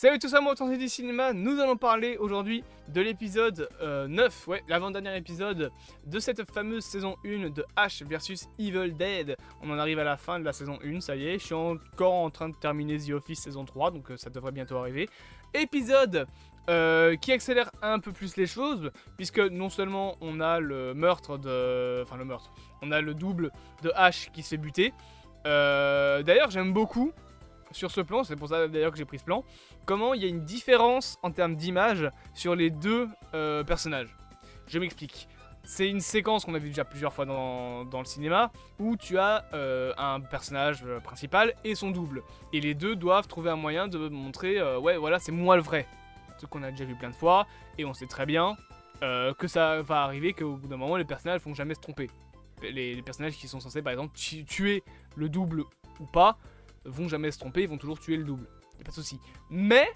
Salut tout ça, moi Authentier du cinéma, nous allons parler aujourd'hui de l'épisode 9, ouais, l'avant-dernier épisode de cette fameuse saison 1 de Ash vs Evil Dead. On en arrive à la fin de la saison 1, ça y est, je suis encore en train de terminer The Office saison 3, donc ça devrait bientôt arriver. Épisode qui accélère un peu plus les choses, puisque non seulement on a le meurtre de... Enfin le meurtre, on a le double de Ash qui se fait buter. D'ailleurs j'aime beaucoup sur ce plan, c'est pour ça d'ailleurs que j'ai pris ce plan, comment il y a une différence en termes d'image sur les deux personnages. Je m'explique. C'est une séquence qu'on a vu déjà plusieurs fois dans le cinéma, où tu as un personnage principal et son double. Et les deux doivent trouver un moyen de montrer, ouais voilà c'est moi le vrai. Ce qu'on a déjà vu plein de fois, et on sait très bien que ça va arriver, qu'au bout d'un moment les personnages ne vont jamais se tromper. Les personnages qui sont censés par exemple tuer le double ou pas, vont jamais se tromper, ils vont toujours tuer le double. Y'a pas de souci. Mais,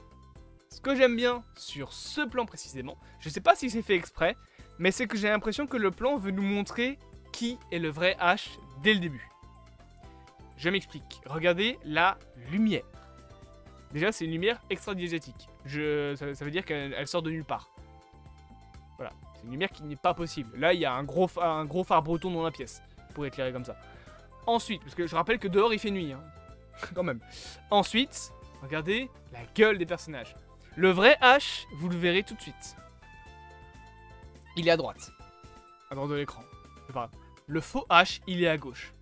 ce que j'aime bien sur ce plan précisément, je sais pas si c'est fait exprès, mais c'est que j'ai l'impression que le plan veut nous montrer qui est le vrai Ash dès le début. Je m'explique. Regardez la lumière. Déjà, c'est une lumière extra-diégétique. Ça veut dire qu'elle sort de nulle part. Voilà. C'est une lumière qui n'est pas possible. Là, il y a un gros phare breton dans la pièce, pour éclairer comme ça. Ensuite, parce que je rappelle que dehors, il fait nuit, hein. Quand même. Ensuite, regardez la gueule des personnages. Le vrai Ash, vous le verrez tout de suite. Il est à droite. À droite de l'écran. Le faux Ash, il est à gauche.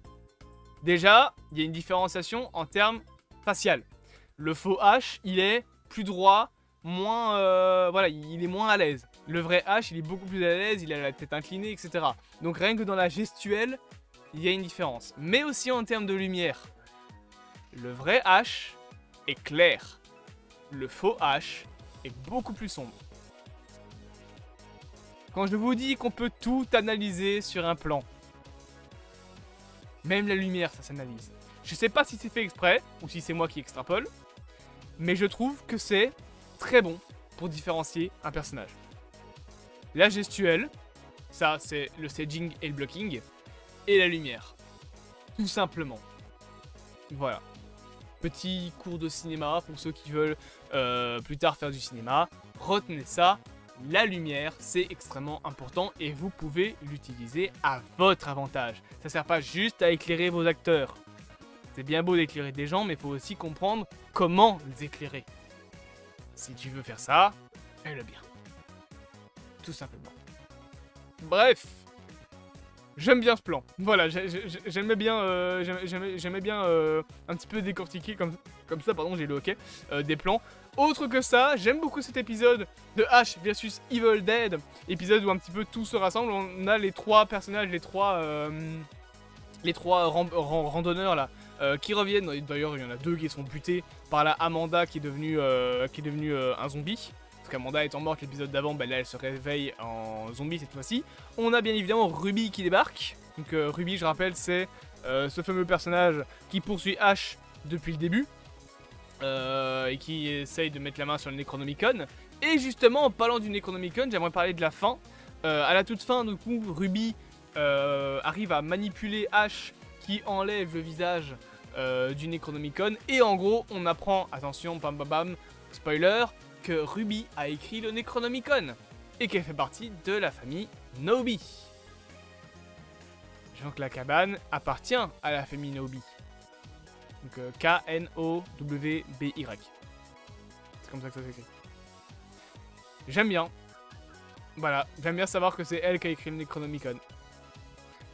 Déjà, il y a une différenciation en termes facial. Le faux Ash, il est plus droit, moins... voilà, il est moins à l'aise. Le vrai Ash, il est beaucoup plus à l'aise, il a la tête inclinée, etc. Donc rien que dans la gestuelle, il y a une différence. Mais aussi en termes de lumière. Le vrai Ash est clair. Le faux Ash est beaucoup plus sombre. Quand je vous dis qu'on peut tout analyser sur un plan, même la lumière, ça s'analyse. Je sais pas si c'est fait exprès ou si c'est moi qui extrapole, mais je trouve que c'est très bon pour différencier un personnage. La gestuelle, ça c'est le staging et le blocking, et la lumière. Tout simplement. Voilà. Petit cours de cinéma pour ceux qui veulent plus tard faire du cinéma. Retenez ça, la lumière c'est extrêmement important et vous pouvez l'utiliser à votre avantage. Ça sert pas juste à éclairer vos acteurs. C'est bien beau d'éclairer des gens mais il faut aussi comprendre comment les éclairer. Si tu veux faire ça, fais-le bien. Tout simplement. Bref. J'aime bien ce plan. Voilà, j'aimais bien, un petit peu décortiquer comme ça, pardon, j'ai le hockey, des plans. Autre que ça, j'aime beaucoup cet épisode de Ash vs Evil Dead, épisode où un petit peu tout se rassemble. On a les trois personnages, les trois randonneurs là, qui reviennent. D'ailleurs, il y en a deux qui sont butés par la Amanda qui est devenue un zombie. Parce qu'Amanda étant morte l'épisode d'avant, bah là elle se réveille en zombie cette fois-ci. On a bien évidemment Ruby qui débarque. Donc Ruby, je rappelle, c'est ce fameux personnage qui poursuit Ash depuis le début. Et qui essaye de mettre la main sur le Necronomicon. Et justement, en parlant du Necronomicon, j'aimerais parler de la fin. À la toute fin, du coup, Ruby arrive à manipuler Ash qui enlève le visage du Necronomicon. Et en gros, on apprend, attention, bam bam bam, spoiler, que Ruby a écrit le Necronomicon et qu'elle fait partie de la famille Knowby. Donc la cabane appartient à la famille Knowby. Donc K-N-O-W-B-Y. C'est comme ça que ça s'écrit. J'aime bien. Voilà, j'aime bien savoir que c'est elle qui a écrit le Necronomicon.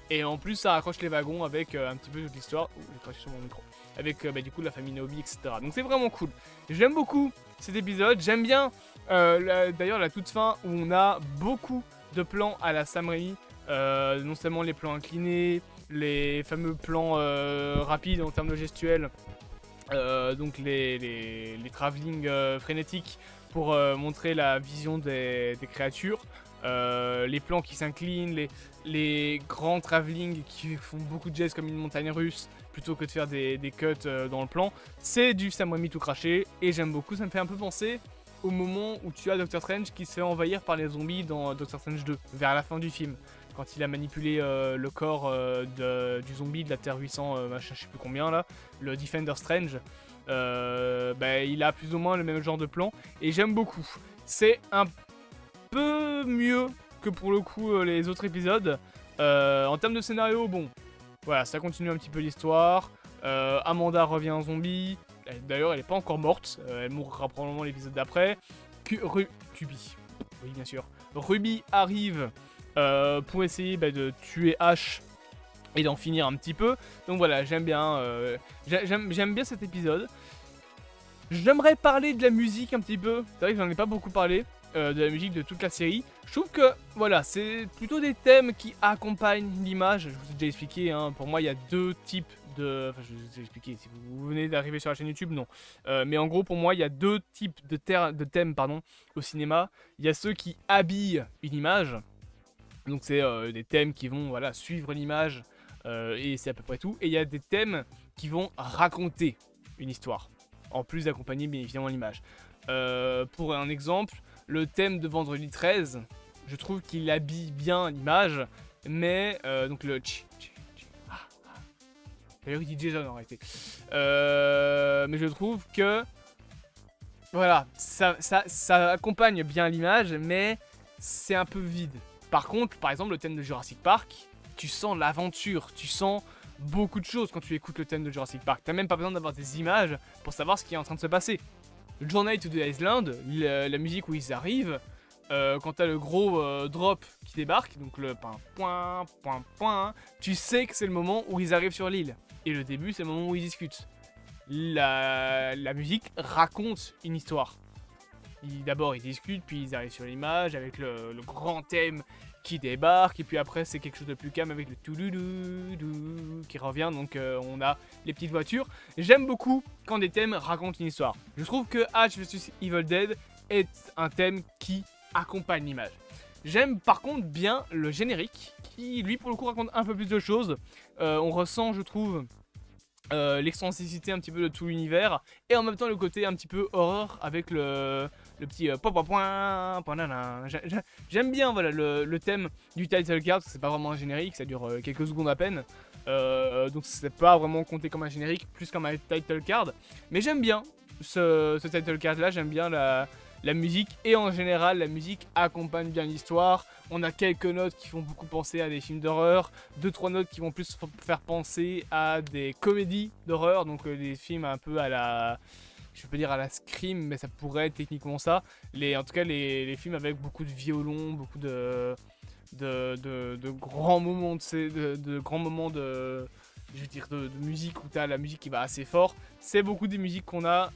Et en plus, ça raccroche les wagons avec un petit peu toute l'histoire. Ouh, j'ai craché sur mon micro. Avec du coup la famille Knowby, etc. Donc c'est vraiment cool. J'aime beaucoup cet épisode. J'aime bien d'ailleurs la toute fin où on a beaucoup de plans à la Sam Raimi. Non seulement les plans inclinés, les fameux plans rapides en termes de gestuels. Donc les travelling frénétiques pour montrer la vision des créatures. Les plans qui s'inclinent, les grands travelling qui font beaucoup de gestes comme une montagne russe plutôt que de faire des cuts dans le plan. C'est du Sam Raimi tout craché et j'aime beaucoup, ça me fait un peu penser au moment où tu as Doctor Strange qui se fait envahir par les zombies dans Doctor Strange 2, vers la fin du film. Quand il a manipulé le corps du zombie de la Terre 800, machin, je sais plus combien là, le Defender Strange. il a plus ou moins le même genre de plan et j'aime beaucoup. C'est un peu mieux que pour le coup les autres épisodes. En termes de scénario, bon, voilà, ça continue un petit peu l'histoire. Amanda revient en zombie. D'ailleurs, elle n'est pas encore morte. Elle mourra probablement l'épisode d'après. Ruby. Oui, bien sûr. Ruby arrive pour essayer de tuer Ash et d'en finir un petit peu. Donc voilà, j'aime bien cet épisode. J'aimerais parler de la musique un petit peu. C'est vrai que j'en ai pas beaucoup parlé de la musique de toute la série. Je trouve que voilà, c'est plutôt des thèmes qui accompagnent l'image. Je vous ai déjà expliqué, hein, pour moi il y a deux types de... Enfin, je vous ai expliqué, si vous venez d'arriver sur la chaîne YouTube, non. Mais en gros, pour moi, il y a deux types de thèmes au cinéma. Il y a ceux qui habillent une image. Donc c'est des thèmes qui vont suivre l'image et c'est à peu près tout. Et il y a des thèmes qui vont raconter une histoire, en plus d'accompagner bien évidemment l'image. Pour un exemple, le thème de Vendredi 13, je trouve qu'il habille bien l'image, mais donc le d'ailleurs il dit Jason en réalité. Mais je trouve que voilà, ça accompagne bien l'image, mais c'est un peu vide. Par contre, par exemple, le thème de Jurassic Park, tu sens l'aventure, tu sens beaucoup de choses quand tu écoutes le thème de Jurassic Park. T'as même pas besoin d'avoir des images pour savoir ce qui est en train de se passer. Journey to the Island, la musique où ils arrivent, quand t'as le gros drop qui débarque, donc le point, tu sais que c'est le moment où ils arrivent sur l'île. Et le début, c'est le moment où ils discutent. La musique raconte une histoire. D'abord ils discutent, puis ils arrivent sur l'image avec le grand thème qui débarque, et puis après c'est quelque chose de plus calme avec le touloulou qui revient, donc on a les petites voitures. J'aime beaucoup quand des thèmes racontent une histoire. Je trouve que Ash vs Evil Dead est un thème qui accompagne l'image. J'aime par contre bien le générique, qui lui pour le coup raconte un peu plus de choses. On ressent, je trouve, l'extensivité un petit peu de tout l'univers, et en même temps le côté un petit peu horreur avec le petit j'aime bien voilà, le thème du title card, c'est pas vraiment un générique, ça dure quelques secondes à peine, donc c'est pas vraiment compté comme un générique, plus comme un title card, mais j'aime bien ce title card là, j'aime bien la musique, et en général la musique accompagne bien l'histoire. On a quelques notes qui font beaucoup penser à des films d'horreur, 2-3 notes qui vont plus faire penser à des comédies d'horreur, donc des films un peu à la... Je peux dire à la Scream, mais ça pourrait être techniquement ça. En tout cas les films avec beaucoup de violon, beaucoup de grands moments de grands moments de... Je veux dire de musique où tu as la musique qui va assez fort. C'est beaucoup des musiques qu'on a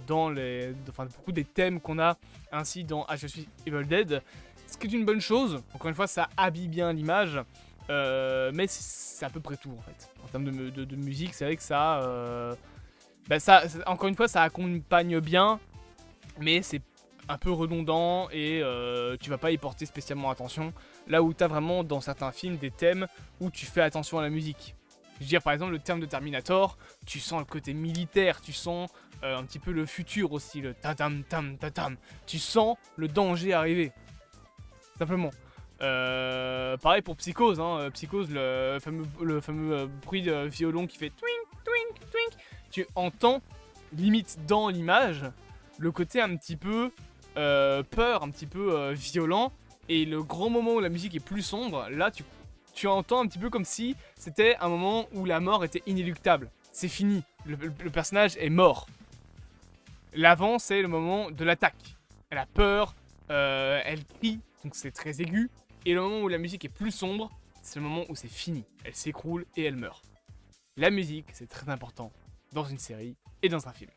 beaucoup des thèmes qu'on a ainsi dans Ash vs Evil Dead. Ce qui est une bonne chose, encore une fois ça habille bien l'image, mais c'est à peu près tout en fait. En termes de musique, c'est vrai que encore une fois ça accompagne bien, mais c'est un peu redondant et tu vas pas y porter spécialement attention. Là où tu as vraiment dans certains films des thèmes où tu fais attention à la musique. Je veux dire par exemple le thème de Terminator, tu sens le côté militaire, tu sens un petit peu le futur aussi, le ta-tam tam ta-tam. Tu sens le danger arriver. Simplement. Pareil pour Psychose, hein. Psychose, le fameux bruit de violon qui fait twink, twink, twink. Tu entends, limite dans l'image, le côté un petit peu peur, un petit peu violent. Et le grand moment où la musique est plus sombre, là tu entends un petit peu comme si c'était un moment où la mort était inéluctable. C'est fini, le personnage est mort. L'avant, c'est le moment de l'attaque. Elle a peur, elle crie, donc c'est très aigu. Et le moment où la musique est plus sombre, c'est le moment où c'est fini. Elle s'écroule et elle meurt. La musique, c'est très important dans une série et dans un film.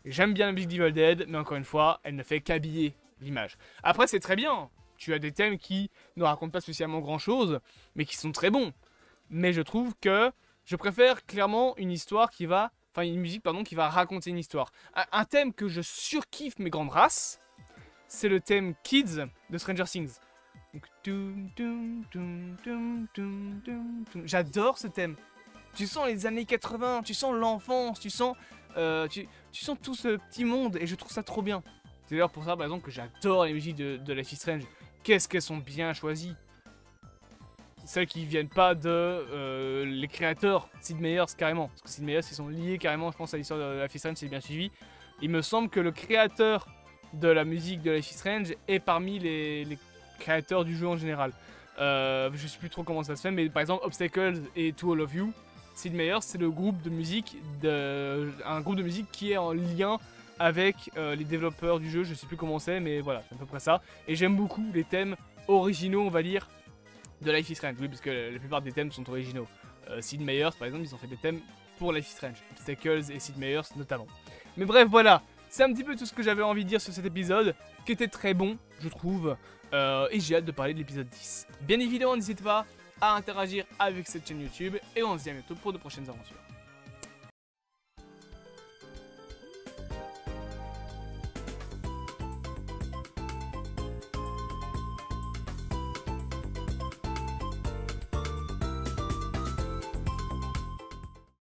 J'aime bien la musique d'Evil Dead, mais encore une fois, elle ne fait qu'habiller l'image. Après, c'est très bien. Tu as des thèmes qui ne racontent pas spécialement grand-chose, mais qui sont très bons. Mais je trouve que je préfère clairement une histoire qui va... Enfin, une musique, pardon, qui va raconter une histoire. Un thème que je surkiffe mes grandes races, c'est le thème Kids de Stranger Things. J'adore ce thème. Tu sens les années 80, tu sens l'enfance, tu sens tout ce petit monde, et je trouve ça trop bien. C'est d'ailleurs pour ça, par exemple, que j'adore les musiques de Life is Strange. Qu'est-ce qu'elles sont bien choisies. celles qui viennent pas de les créateurs Sid Meier's carrément. Parce que Sid Meier's, ils sont liés carrément, je pense, à l'histoire de Life is Strange, c'est bien suivi. Il me semble que le créateur de la musique de Life is Strange est parmi les créateurs du jeu en général. Je sais plus trop comment ça se fait, mais par exemple, Obstacles et To All of You, Sid Meier's, c'est le groupe de musique, un groupe de musique qui est en lien avec les développeurs du jeu, je sais plus comment c'est, mais voilà, c'est à peu près ça. Et j'aime beaucoup les thèmes originaux, on va dire, de Life is Strange, oui, parce que la plupart des thèmes sont originaux. Sid Meier's, par exemple, ils ont fait des thèmes pour Life is Strange, Obstacles et Sid Meier's notamment. Mais bref, voilà, c'est un petit peu tout ce que j'avais envie de dire sur cet épisode, qui était très bon, je trouve, et j'ai hâte de parler de l'épisode 10. Bien évidemment, n'hésitez pas à interagir avec cette chaîne YouTube, et on se dit à bientôt pour de prochaines aventures.